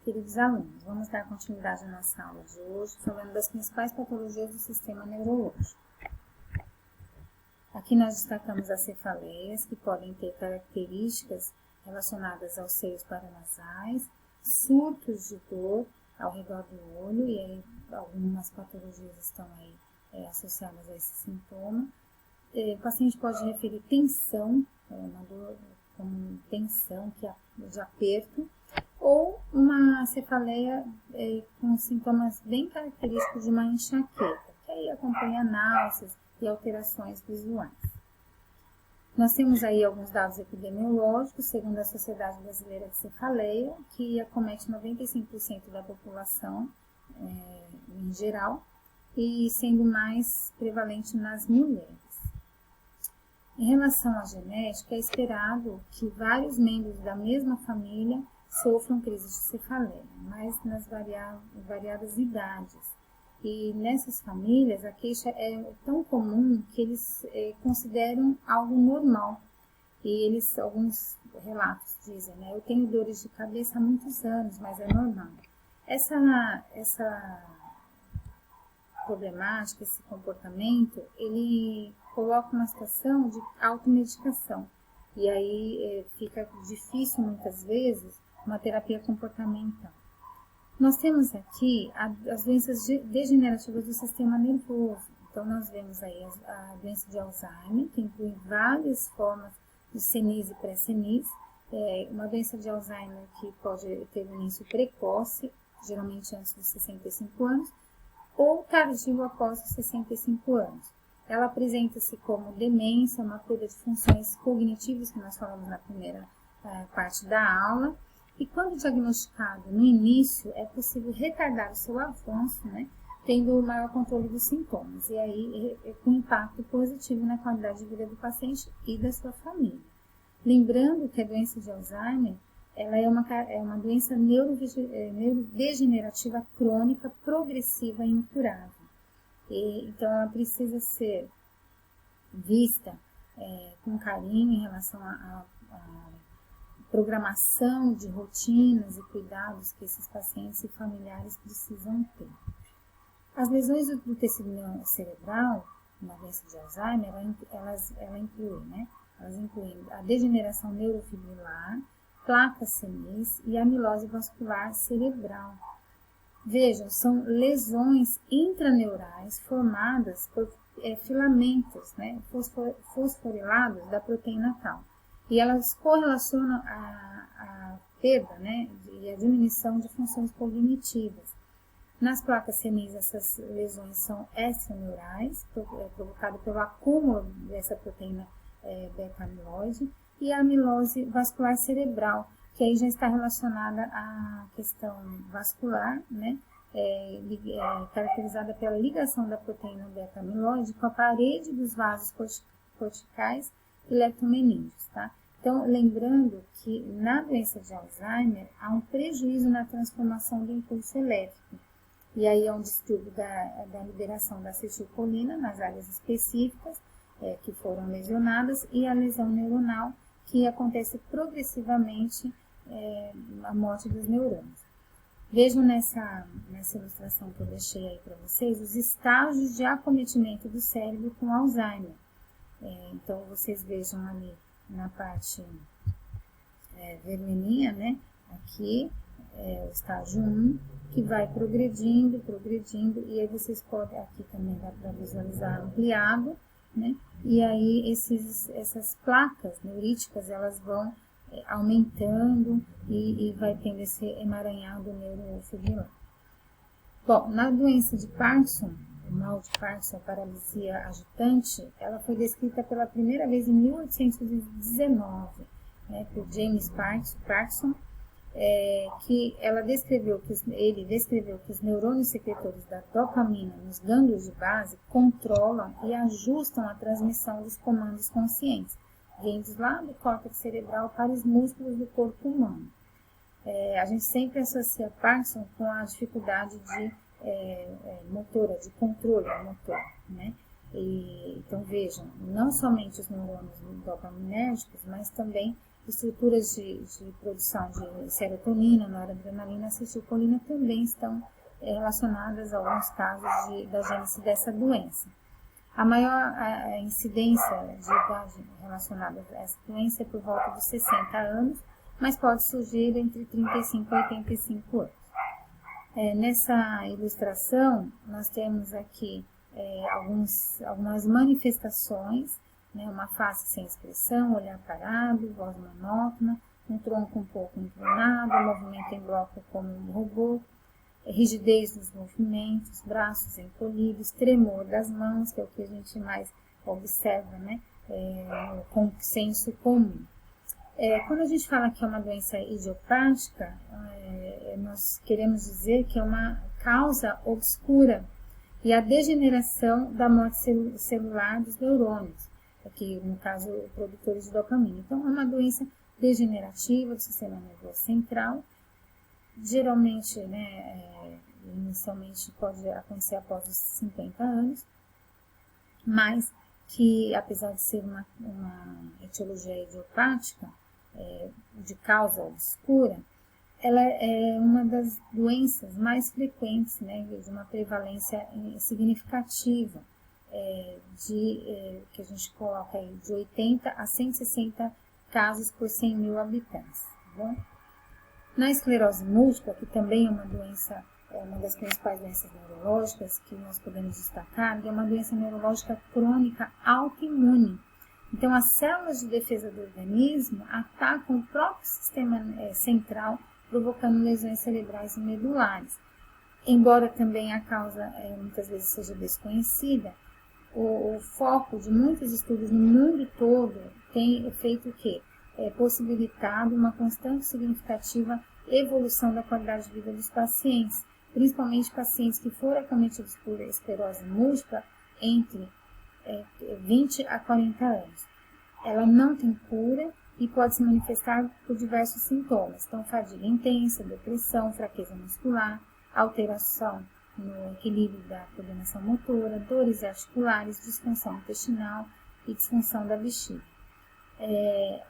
queridos alunos. Vamos dar continuidade à nossa aula de hoje, falando das principais patologias do sistema neurológico. Aqui nós destacamos as cefaleias, que podem ter características relacionadas aos seios paranasais, surtos de dor ao redor do olho, e aí algumas patologias estão aí associadas a esse sintoma. O paciente pode referir tensão, uma dor como tensão, de aperto, ou uma cefaleia com sintomas bem característicos de uma enxaqueca, que aí acompanha náuseas e alterações visuais. Nós temos aí alguns dados epidemiológicos, segundo a Sociedade Brasileira de Cefaleia, que acomete 95% da população em geral, e sendo mais prevalente nas mulheres. Em relação à genética, é esperado que vários membros da mesma família sofram crise de cefaleia, mas nas variadas idades. E nessas famílias, a queixa é tão comum que eles consideram algo normal. E alguns relatos dizem, né? Eu tenho dores de cabeça há muitos anos, mas é normal. Essa problemática, esse comportamento, ele coloca uma situação de automedicação. E aí fica difícil, muitas vezes, uma terapia comportamental. Nós temos aqui as doenças degenerativas do sistema nervoso. Então, nós vemos aí a doença de Alzheimer, que inclui várias formas de senis e pré-senis. Uma doença de Alzheimer que pode ter um início precoce, geralmente antes dos 65 anos, ou tardio após os 65 anos. Ela apresenta-se como demência, uma perda de funções cognitivas, que nós falamos na primeira parte da aula, e quando diagnosticado no início, é possível retardar o seu avanço, né, tendo o maior controle dos sintomas, e aí com impacto positivo na qualidade de vida do paciente e da sua família. Lembrando que a doença de Alzheimer, ela é uma doença neurodegenerativa crônica, progressiva e incurável. Então, ela precisa ser vista com carinho em relação à programação de rotinas e cuidados que esses pacientes e familiares precisam ter. As lesões do tecido cerebral, na doença de Alzheimer, elas incluem a degeneração neurofibrilar, placas senis e amilose vascular cerebral. Vejam, são lesões intraneurais formadas por filamentos, né, fosforilados da proteína tau. E elas correlacionam a perda, né, e a diminuição de funções cognitivas. Nas placas senis, essas lesões são extraneurais, provocadas pelo acúmulo dessa proteína beta-amiloide, e a amilose vascular cerebral, que aí já está relacionada à questão vascular, né, caracterizada pela ligação da proteína beta-amiloide com a parede dos vasos corticais e leptomenídeos, tá? Então, lembrando que na doença de Alzheimer há um prejuízo na transformação do impulso elétrico, e aí é um distúrbio da liberação da acetilcolina nas áreas específicas que foram lesionadas, e a lesão neuronal, que acontece progressivamente a morte dos neurônios. Vejam nessa ilustração que eu deixei aí para vocês os estágios de acometimento do cérebro com Alzheimer. Então, vocês vejam ali na parte vermelhinha, né? Aqui o estágio 1, que vai progredindo, e aí vocês podem, aqui também dá para visualizar ampliado, né? E aí essas placas neuríticas, elas vão aumentando e vai tendo esse emaranhado neurofibrilar. Bom, na doença de Parkinson, o mal de Parkinson, a paralisia agitante, ela foi descrita pela primeira vez em 1819, né, por James Parkinson, que ele descreveu que os neurônios secretores da dopamina nos gânglios de base controlam e ajustam a transmissão dos comandos conscientes, vindos lá do córtex cerebral para os músculos do corpo humano. A gente sempre associa Parkinson com a dificuldade motora, de controle motor, né? Então vejam, não somente os neurônios dopaminérgicos, mas também estruturas de produção de serotonina, noradrenalina, acetilcolina também estão relacionadas a alguns casos da gênese dessa doença. A maior incidência de idade relacionada a essa doença é por volta dos 60 anos, mas pode surgir entre 35 e 85 anos. Nessa ilustração, nós temos aqui algumas manifestações, né, uma face sem expressão, olhar parado, voz monótona, um tronco um pouco inclinado, movimento em bloco como um robô, rigidez dos movimentos, braços encolhidos, tremor das mãos, que é o que a gente mais observa, né, com senso comum. Quando a gente fala que é uma doença idiopática, nós queremos dizer que é uma causa obscura e a degeneração da morte celular dos neurônios, aqui no caso produtores de dopamina. Então, é uma doença degenerativa do sistema nervoso central, geralmente, né, inicialmente pode acontecer após os 50 anos, mas que, apesar de ser uma etiologia idiopática, de causa obscura, ela é uma das doenças mais frequentes, né, de uma prevalência significativa, que a gente coloca aí de 80 a 160 casos por 100 mil habitantes. Tá bom? Na esclerose múltipla, que também é uma doença, uma das principais doenças neurológicas que nós podemos destacar, é uma doença neurológica crônica autoimune. Então, as células de defesa do organismo atacam o próprio sistema central, provocando lesões cerebrais e medulares. Embora também a causa muitas vezes seja desconhecida, o foco de muitos estudos no mundo todo tem feito o quê? Possibilitado uma constante e significativa evolução da qualidade de vida dos pacientes, principalmente pacientes que foram acometidos por esclerose múltipla entre 20 a 40 anos. Ela não tem cura e pode se manifestar por diversos sintomas. Então, fadiga intensa, depressão, fraqueza muscular, alteração no equilíbrio da coordenação motora, dores articulares, disfunção intestinal e disfunção da bexiga.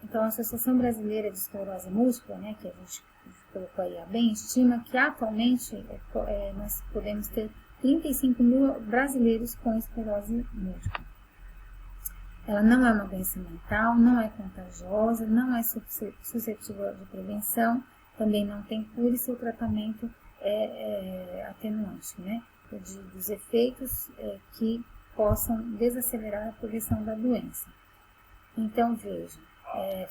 Então, a Associação Brasileira de Esclerose Múltipla, né, que a gente colocou aí a bem, estima que atualmente nós podemos ter 35 mil brasileiros com esclerose múltipla. Ela não é uma doença mental, não é contagiosa, não é suscetível de prevenção, também não tem cura e seu tratamento é atenuante, né, dos efeitos que possam desacelerar a progressão da doença. Então, veja,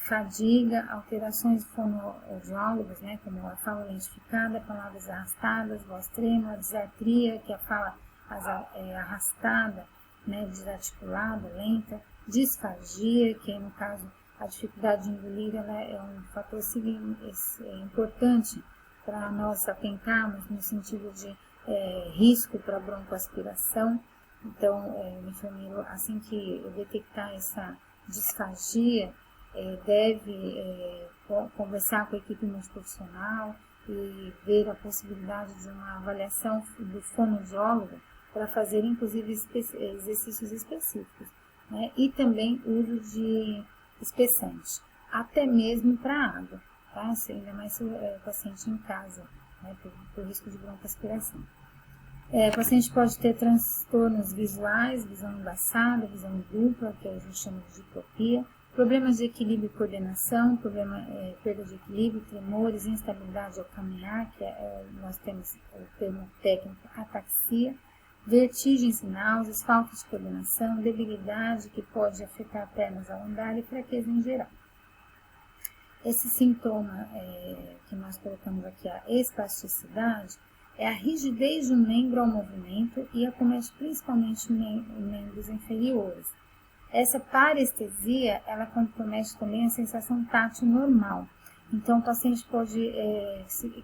fadiga, alterações fonoaudiólogas, né, como a fala lentificada, palavras arrastadas, voz trêmula, disartria, que é a fala arrastada, né, desarticulada, lenta, disfagia, que é, no caso, a dificuldade de engolir, ela é um fator importante para nós atentarmos no sentido de risco para broncoaspiração. Então, o enfermeiro, assim que detectar essa disfagia, deve conversar com a equipe multiprofissional e ver a possibilidade de uma avaliação do fonoaudiólogo para fazer, inclusive, exercícios específicos, né? E também uso de espessante, até mesmo para água, tá? Ainda mais se o paciente em casa, né, por risco de broncoaspiração. O paciente pode ter transtornos visuais, visão embaçada, visão dupla, que a gente chama de diplopia, problemas de equilíbrio e coordenação, perda de equilíbrio, tremores, instabilidade ao caminhar, que nós temos o termo técnico ataxia, vertigens e náuseas, falta de coordenação, debilidade que pode afetar pernas ao andar e fraqueza em geral. Esse sintoma que nós colocamos aqui, a espasticidade, é a rigidez do membro ao movimento e acomete principalmente membros inferiores. Essa parestesia, ela compromete também a sensação tátil normal. Então, o paciente pode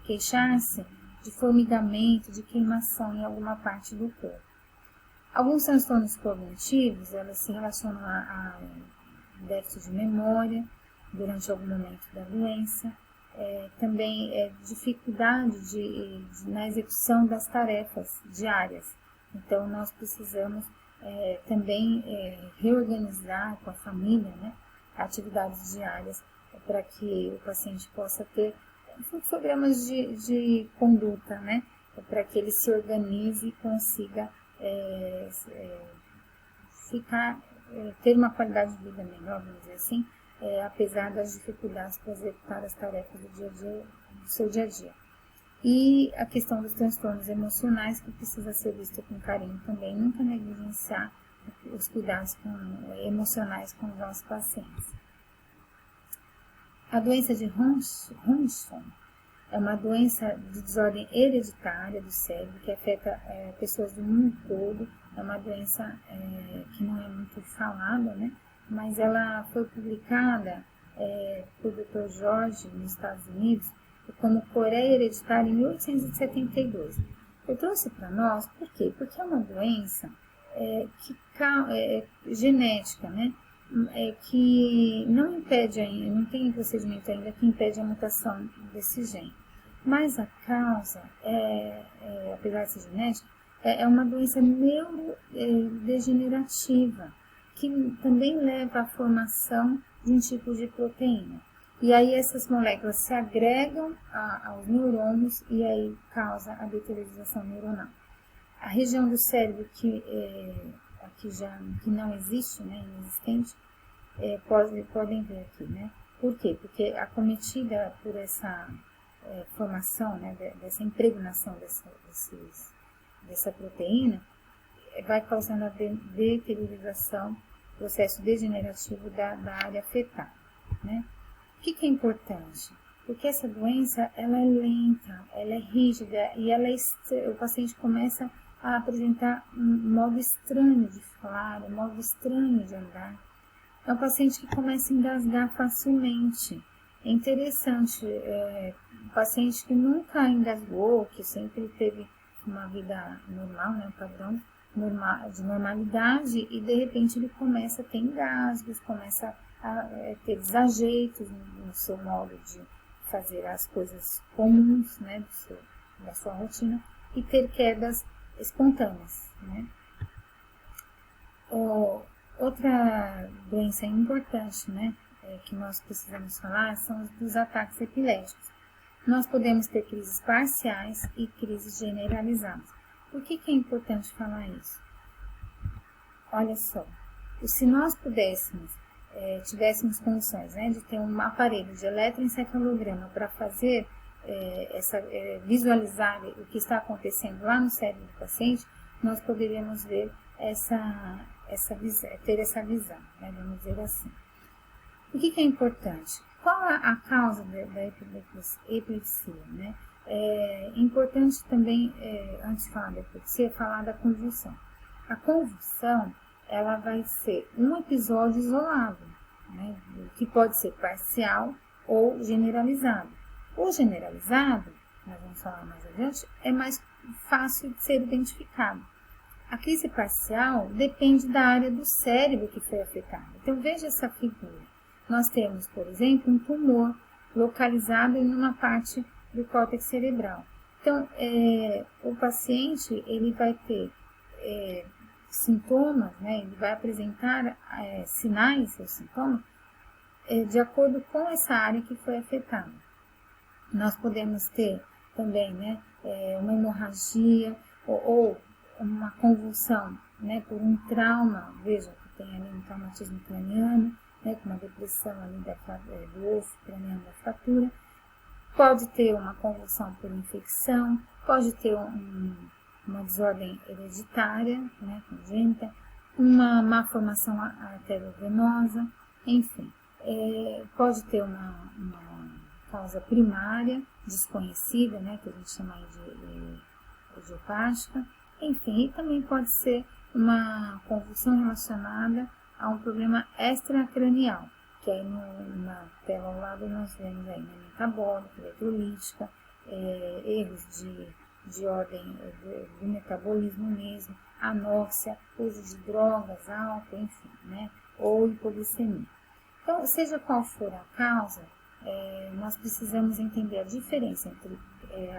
queixar-se de formigamento, de queimação em alguma parte do corpo. Alguns transtornos cognitivos, elas se relacionam a déficit de memória durante algum momento da doença, também dificuldade na execução das tarefas diárias. Então, nós precisamos também reorganizar com a família, né, atividades diárias para que o paciente possa ter fluxogramas de conduta, né? Para que ele se organize e consiga ter uma qualidade de vida melhor, vamos dizer assim, apesar das dificuldades para executar as tarefas do dia a dia, do seu dia a dia. E a questão dos transtornos emocionais, que precisa ser vista com carinho também, nunca negligenciar os cuidados emocionais com os nossos pacientes. A doença de Huntington é uma doença de desordem hereditária do cérebro que afeta pessoas do mundo todo. É uma doença que não é muito falada, né? Mas ela foi publicada por Dr. George nos Estados Unidos como Coreia hereditária em 1872. Eu trouxe para nós, por quê? Porque é uma doença genética, né? Que não impede ainda, não tem procedimento ainda que impede a mutação desse gene. Mas a causa, apesar de ser genética, é uma doença neurodegenerativa, que também leva à formação de um tipo de proteína. E aí essas moléculas se agregam aos neurônios e aí causa a deteriorização neuronal. A região do cérebro que não existe, né, inexistente, podem ver aqui, né? Por quê? Porque acometida por essa formação, né, dessa impregnação dessa proteína, vai causando a deteriorização, processo degenerativo da área afetada, né? O que é importante? Porque essa doença, ela é lenta, ela é rígida e o paciente começa a apresentar um modo estranho de falar, um modo estranho de andar. É um paciente que começa a engasgar facilmente. É interessante, um paciente que nunca engasgou, que sempre teve uma vida normal, né, um padrão de normalidade, e de repente ele começa a ter engasgos, começa a ter desajeitos no seu modo de fazer as coisas comuns, né, da sua rotina, e ter quedas espontâneas, né? Outra doença importante, né, que nós precisamos falar são os ataques epiléticos. Nós podemos ter crises parciais e crises generalizadas. Por que é importante falar isso? Olha só, se nós tivéssemos condições, né, de ter um aparelho de eletroencefalograma para fazer visualizar o que está acontecendo lá no cérebro do paciente, nós poderíamos ver ter essa visão, né, vamos dizer assim. O que é importante? Qual a causa da epilepsia, né? É importante também, antes de falar da epilepsia, falar da convulsão. A convulsão, ela vai ser um episódio isolado, né, que pode ser parcial ou generalizado. O generalizado, nós vamos falar mais adiante, é mais fácil de ser identificado. A crise parcial depende da área do cérebro que foi afetada. Então, veja essa figura. Nós temos, por exemplo, um tumor localizado em uma parte do córtex cerebral. Então, o paciente ele vai ter sintomas, né, ele vai apresentar sinais ou sintomas de acordo com essa área que foi afetada. Nós podemos ter também, né, uma hemorragia ou uma convulsão, né, por um trauma, veja que tem ali um traumatismo craniano, né, com uma depressão ali do osso craniano da fratura. Pode ter uma convulsão por infecção, pode ter uma desordem hereditária, né, congênita, uma má formação arteriovenosa, enfim. Pode ter uma causa primária, desconhecida, né, que a gente chama aí de idiopática, enfim, e também pode ser uma convulsão relacionada a um problema extracranial, que aí na tela ao lado nós vemos aí, né, metabólica, eletrolítica, erros de ordem do metabolismo mesmo, anóxia, uso de drogas, álcool, enfim, né, ou hipoglicemia. Então, seja qual for a causa, nós precisamos entender a diferença entre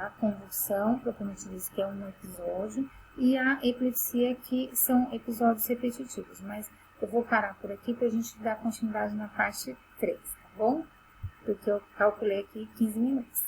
a convulsão, propriamente dito, que é um episódio, e a epilepsia, que são episódios repetitivos. Mas eu vou parar por aqui para a gente dar continuidade na parte 3, tá bom? porque eu calculei aqui 15 minutos.